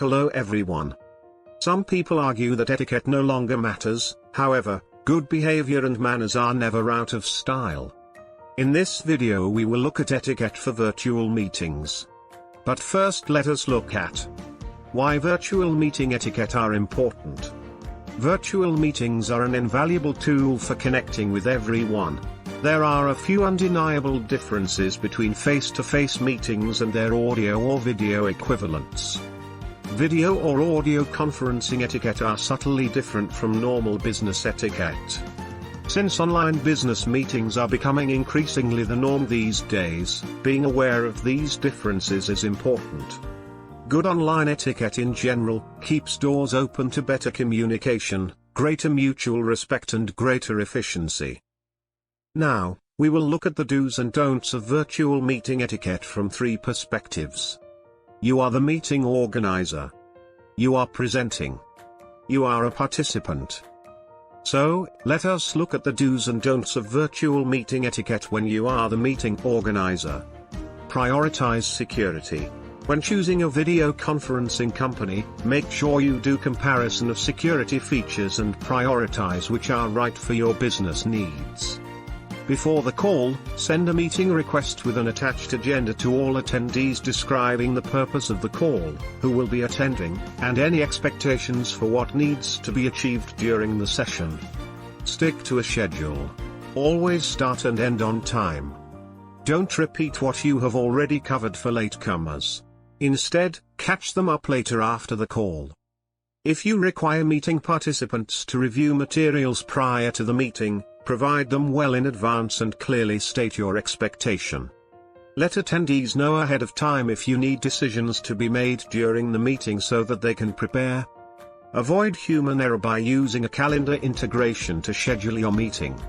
Hello everyone. Some people argue that etiquette no longer matters, however, good behavior and manners are never out of style. In this video we will look at etiquette for virtual meetings. But first let us look at why virtual meeting etiquette are important. Virtual meetings are an invaluable tool for connecting with everyone. There are a few undeniable differences between face-to-face meetings and their audio or video equivalents. Video or audio conferencing etiquette are subtly different from normal business etiquette. Since online business meetings are becoming increasingly the norm these days, being aware of these differences is important. Good online etiquette in general keeps doors open to better communication, greater mutual respect and greater efficiency. Now, we will look at the do's and don'ts of virtual meeting etiquette from three perspectives. You are the meeting organizer. You are presenting. You are a participant. So, let us look at the do's and don'ts of virtual meeting etiquette when you are the meeting organizer. Prioritize security. When choosing a video conferencing company, make sure you do comparison of security features and prioritize which are right for your business needs. Before the call, send a meeting request with an attached agenda to all attendees describing the purpose of the call, who will be attending, and any expectations for what needs to be achieved during the session. Stick to a schedule. Always start and end on time. Don't repeat what you have already covered for latecomers. Instead, catch them up later after the call. If you require meeting participants to review materials prior to the meeting, provide them well in advance and clearly state your expectation. Let attendees know ahead of time if you need decisions to be made during the meeting so that they can prepare. Avoid human error by using a calendar integration to schedule your meeting.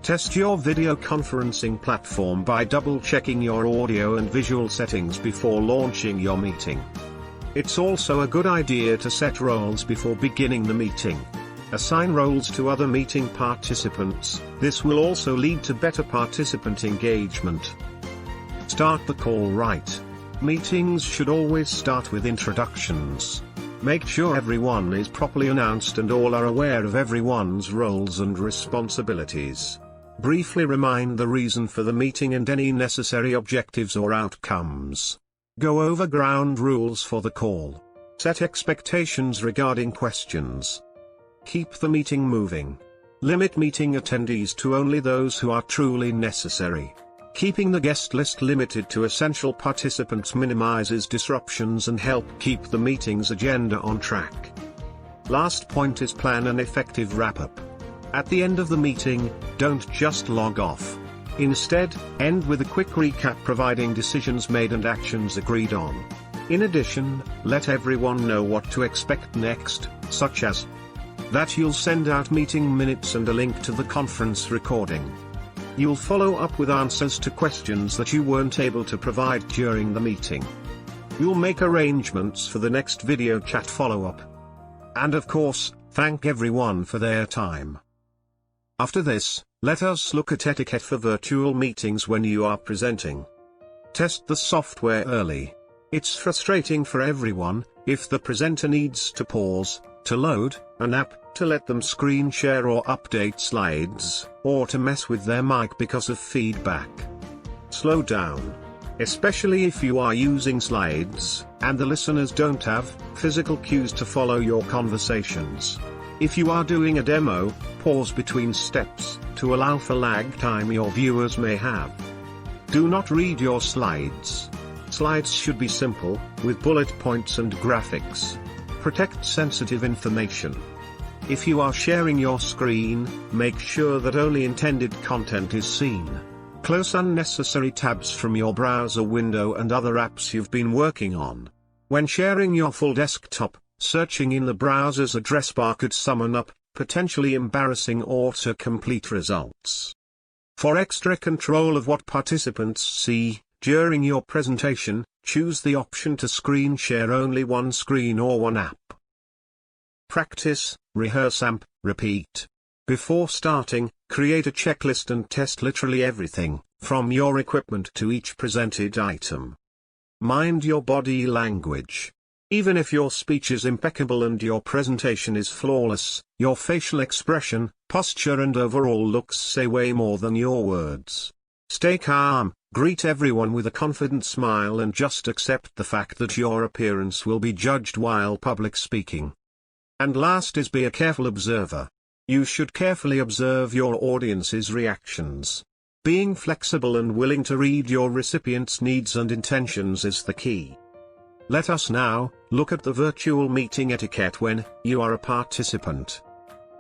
Test your video conferencing platform by double-checking your audio and visual settings before launching your meeting. It's also a good idea to set roles before beginning the meeting. Assign roles to other meeting participants. This will also lead to better participant engagement. Start the call right. Meetings should always start with introductions. Make sure everyone is properly announced and all are aware of everyone's roles and responsibilities. Briefly remind the reason for the meeting and any necessary objectives or outcomes. Go over ground rules for the call. Set expectations regarding questions. Keep the meeting moving. Limit meeting attendees to only those who are truly necessary. Keeping the guest list limited to essential participants minimizes disruptions and help keep the meeting's agenda on track. Last point is plan an effective wrap-up. At the end of the meeting, don't just log off. Instead, end with a quick recap providing decisions made and actions agreed on. In addition, let everyone know what to expect next, such as that you'll send out meeting minutes and a link to the conference recording. You'll follow up with answers to questions that you weren't able to provide during the meeting. You'll make arrangements for the next video chat follow-up. And of course, thank everyone for their time. After this, let us look at etiquette for virtual meetings when you are presenting. Test the software early. It's frustrating for everyone if the presenter needs to pause, to load an app, to let them screen share or update slides, or to mess with their mic because of feedback. Slow down. Especially if you are using slides, and the listeners don't have physical cues to follow your conversations. If you are doing a demo, pause between steps, to allow for lag time your viewers may have. Do not read your slides. Slides should be simple, with bullet points and graphics. Protect sensitive information. If you are sharing your screen, make sure that only intended content is seen. Close unnecessary tabs from your browser window and other apps you've been working on. When sharing your full desktop, searching in the browser's address bar could summon up potentially embarrassing autocomplete results. For extra control of what participants see during your presentation, choose the option to screen share only one screen or one app. Practice, rehearse and repeat. Before starting, create a checklist and test literally everything, from your equipment to each presented item. Mind your body language. Even if your speech is impeccable and your presentation is flawless, your facial expression, posture and overall looks say way more than your words. Stay calm, greet everyone with a confident smile and just accept the fact that your appearance will be judged while public speaking. And last is be a careful observer. You should carefully observe your audience's reactions. Being flexible and willing to read your recipient's needs and intentions is the key. Let us now look at the virtual meeting etiquette when you are a participant.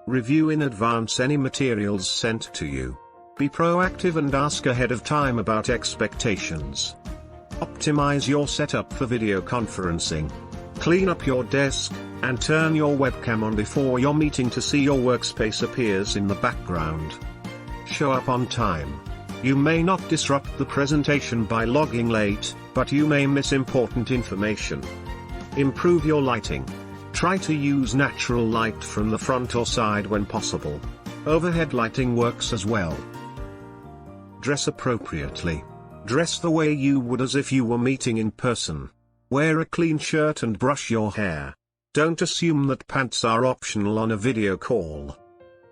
Review in advance any materials sent to you. Be proactive and ask ahead of time about expectations. Optimize your setup for video conferencing. Clean up your desk, and turn your webcam on before your meeting to see your workspace appears in the background. Show up on time. You may not disrupt the presentation by logging late, but you may miss important information. Improve your lighting. Try to use natural light from the front or side when possible. Overhead lighting works as well. Dress appropriately. Dress the way you would as if you were meeting in person. Wear a clean shirt and brush your hair. Don't assume that pants are optional on a video call.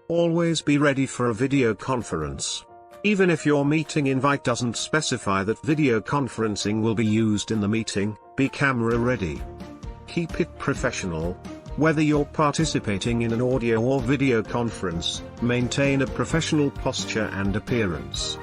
Always be ready for a video conference. Even if your meeting invite doesn't specify that video conferencing will be used in the meeting, be camera ready. Keep it professional. Whether you're participating in an audio or video conference, maintain a professional posture and appearance.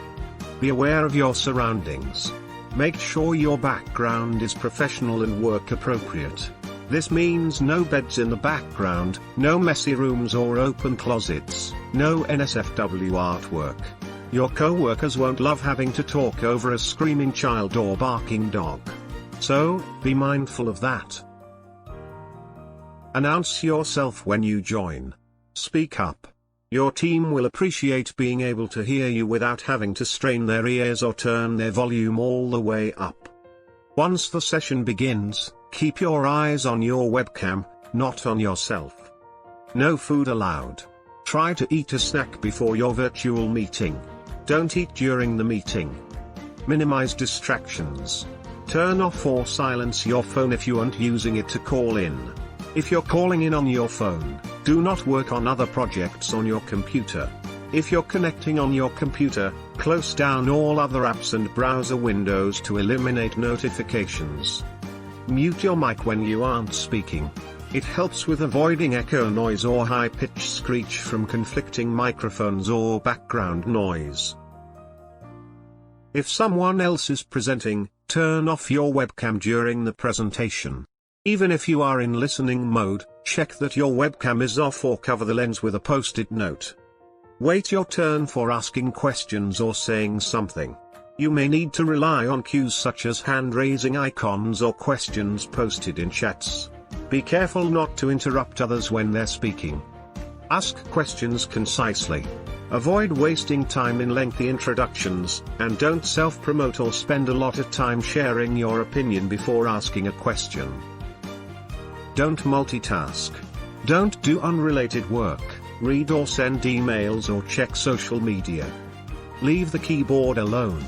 Be aware of your surroundings. Make sure your background is professional and work appropriate. This means no beds in the background, no messy rooms or open closets, no NSFW artwork. Your co-workers won't love having to talk over a screaming child or barking dog. So, be mindful of that. Announce yourself when you join. Speak up. Your team will appreciate being able to hear you without having to strain their ears or turn their volume all the way up. Once the session begins, keep your eyes on your webcam, not on yourself. No food allowed. Try to eat a snack before your virtual meeting. Don't eat during the meeting. Minimize distractions. Turn off or silence your phone if you aren't using it to call in. If you're calling in on your phone, do not work on other projects on your computer. If you're connecting on your computer, close down all other apps and browser windows to eliminate notifications. Mute your mic when you aren't speaking. It helps with avoiding echo noise or high-pitched screech from conflicting microphones or background noise. If someone else is presenting, turn off your webcam during the presentation. Even if you are in listening mode, check that your webcam is off or cover the lens with a post-it note. Wait your turn for asking questions or saying something. You may need to rely on cues such as hand-raising icons or questions posted in chats. Be careful not to interrupt others when they're speaking. Ask questions concisely. Avoid wasting time in lengthy introductions, and don't self-promote or spend a lot of time sharing your opinion before asking a question. Don't multitask. Don't do unrelated work, read or send emails or check social media. Leave the keyboard alone.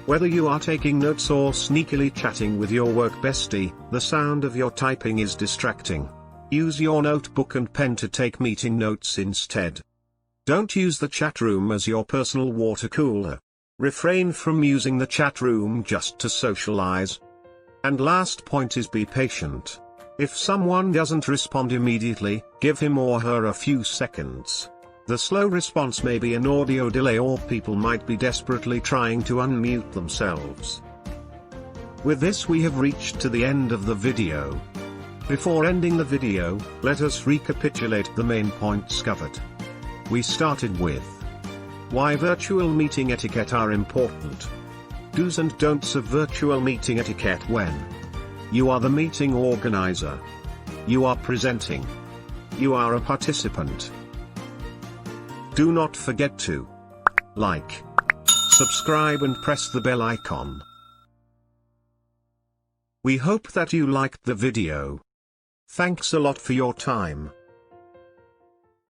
Whether you are taking notes or sneakily chatting with your work bestie, the sound of your typing is distracting. Use your notebook and pen to take meeting notes instead. Don't use the chat room as your personal water cooler. Refrain from using the chat room just to socialize. And last point is be patient. If someone doesn't respond immediately, give him or her a few seconds. The slow response may be an audio delay or people might be desperately trying to unmute themselves. With this we have reached to the end of the video. Before ending the video, let us recapitulate the main points covered. We started with why virtual meeting etiquette are important. Do's and don'ts of virtual meeting etiquette when you are the meeting organizer. You are presenting. You are a participant. Do not forget to like, subscribe and press the bell icon. We hope that you liked the video. Thanks a lot for your time.